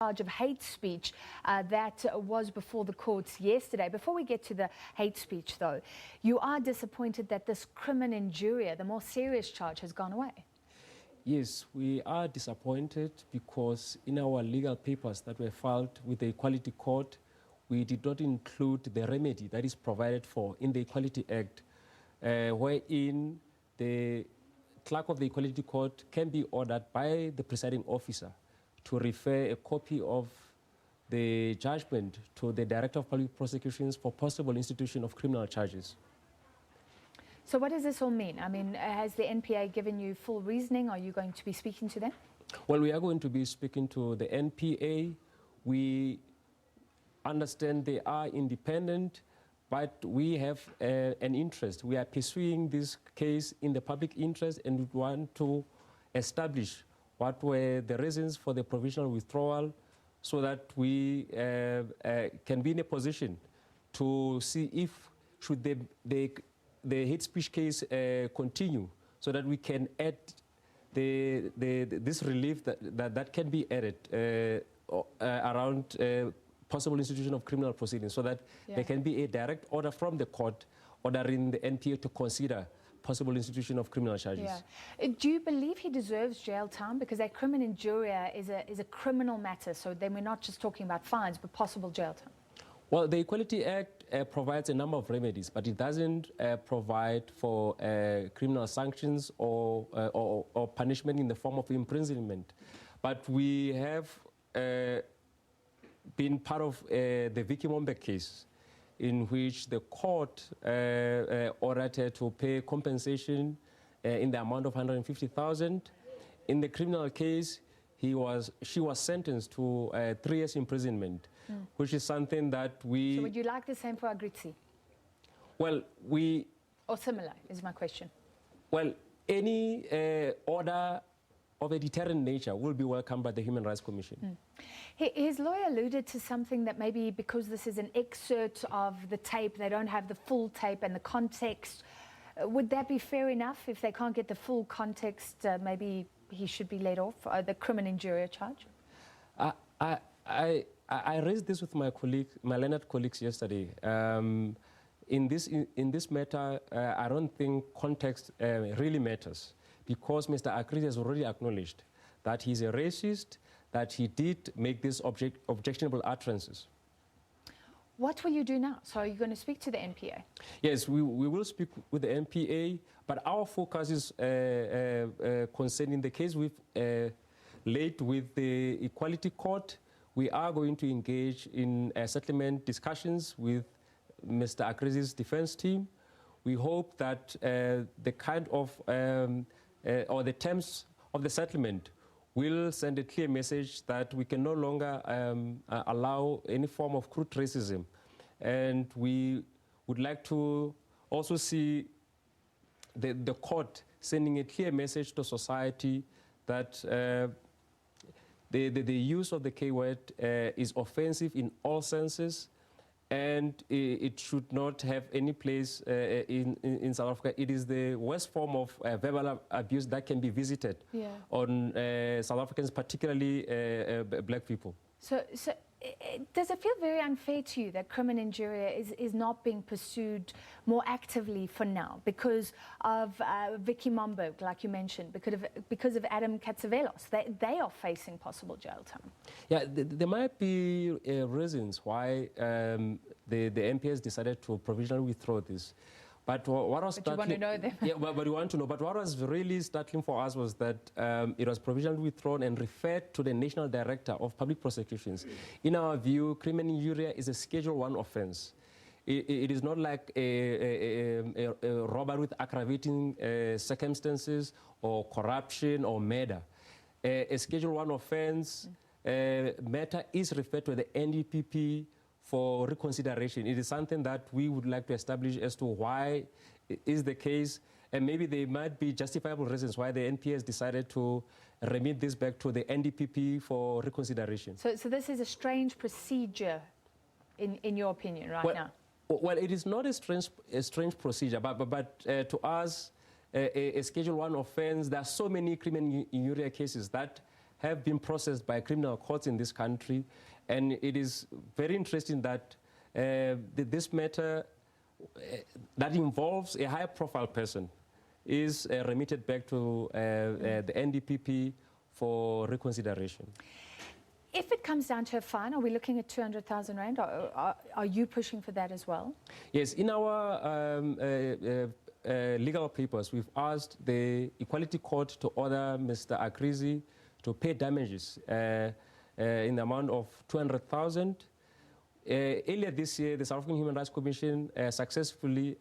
Charge of hate speech that was before the courts yesterday. Before we get to the hate speech, though, you are disappointed that this crimen injuria, the more serious charge, has gone away. Yes, we are disappointed because in our legal papers that were filed with the Equality Court, we did not include the remedy that is provided for in the Equality Act, wherein the clerk of the Equality Court can be ordered by the presiding officer to refer a copy of the judgment to the Director of Public Prosecutions for possible institution of criminal charges. So what does this all mean? I mean, has the NPA given you full reasoning? Are you going to be speaking to them? Well, we are going to be speaking to the NPA. We understand they are independent, but we have an interest. We are pursuing this case in the public interest, and we want to establish what were the reasons for the provisional withdrawal so that we can be in a position to see if should the hate speech case continue, so that we can add this relief that can be added around possible institution of criminal proceedings, so that there can be a direct order from the court ordering the NPA to consider possible institution of criminal charges. Yeah. Do you believe he deserves jail time? Because that crimen injuria is a criminal matter, so then we're not just talking about fines, but possible jail time. Well, the Equality Act provides a number of remedies, but it doesn't provide for criminal sanctions or punishment in the form of imprisonment. But we have been part of the Vicky Mombe case, in which the court ordered her to pay compensation in the amount of 150,000. In the criminal case, she was sentenced to 3 years imprisonment, which is something that we... So would you like the same for Agritzi? Well, we... Or similar, is my question. Well, any order of a deterrent nature will be welcomed by the Human Rights Commission. His lawyer alluded to something that maybe because this is an excerpt of the tape, they don't have the full tape and the context. Would that be fair enough? If they can't get the full context, maybe he should be let off the crimen injuria charge? I raised this with my learned colleagues yesterday. In this matter, I don't think context really matters, because Mr. Agritzi has already acknowledged that he's a racist, that he did make these objectionable utterances. What will you do now? So are you going to speak to the NPA? Yes, we will speak with the NPA, but our focus is concerning the case we've laid with the Equality Court. We are going to engage in settlement discussions with Mr. Agritzi's defense team. We hope that the kind of, or the terms of the settlement will send a clear message that we can no longer allow any form of crude racism. And we would like to also see the court sending a clear message to society that the use of the K-word is offensive in all senses, and it should not have any place in South Africa. It is the worst form of verbal abuse that can be visited on South Africans, particularly black people. So does it feel very unfair to you that crimen injuria is not being pursued more actively for now because of Vicky Mombe, like you mentioned, because of Adam Katsavelos? They are facing possible jail time. Yeah, there might be reasons why the NPA has decided to provisionally withdraw this. But what was you want to know them. Yeah, but we want to know. But what was really startling for us was that it was provisionally withdrawn and referred to the National Director of Public Prosecutions. In our view, crimen injuria is a Schedule 1 offense. It is not like a robbery with aggravating circumstances or corruption or murder. A Schedule 1 offense matter is referred to the NDPP for reconsideration. It is something that we would like to establish as to why it is the case, and maybe there might be justifiable reasons why the NPA has decided to remit this back to the NDPP for reconsideration. So this is a strange procedure, in your opinion, now? Well, it is not a strange procedure, but to us, a Schedule 1 offense, there are so many crimen injuria cases that have been processed by criminal courts in this country. And it is very interesting that this matter that involves a high-profile person is remitted back to the NDPP for reconsideration. If it comes down to a fine, are we looking at 200,000 rand? Are you pushing for that as well? Yes, in our legal papers, we've asked the Equality Court to order Mr. Akrizi to pay damages in the amount of 200,000. Earlier this year, the South African Human Rights Commission successfully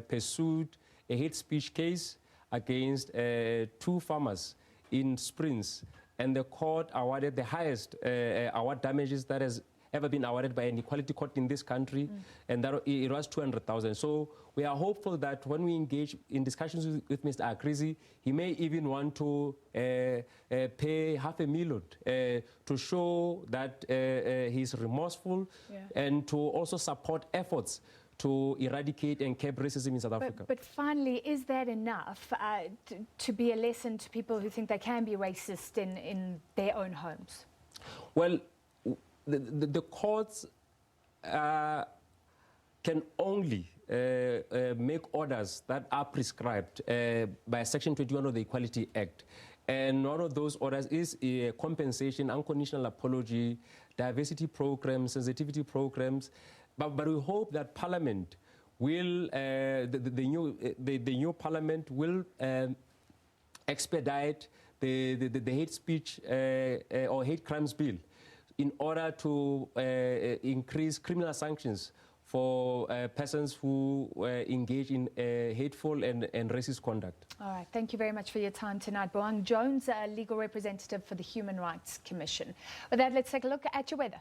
pursued a hate speech case against 2 farmers in Springs, and the court awarded the highest award damages that has ever been awarded by an equality court in this country, and that it was 200,000. So we are hopeful that when we engage in discussions with Mr. Akrizi, he may even want to pay 500,000 to show that he's remorseful, and to also support efforts to eradicate and curb racism in South Africa. But finally, is that enough to be a lesson to people who think they can be racist in their own homes? Well, the courts can only make orders that are prescribed by Section 21 of the Equality Act. And one of those orders is a compensation, unconditional apology, diversity programs, sensitivity programs. But we hope that Parliament will, the new Parliament will expedite the hate speech or hate crimes bill in order to increase criminal sanctions for persons who engage in hateful and racist conduct. All right, thank you very much for your time tonight. Buang Jones, legal representative for the Human Rights Commission. With that, let's take a look at your weather.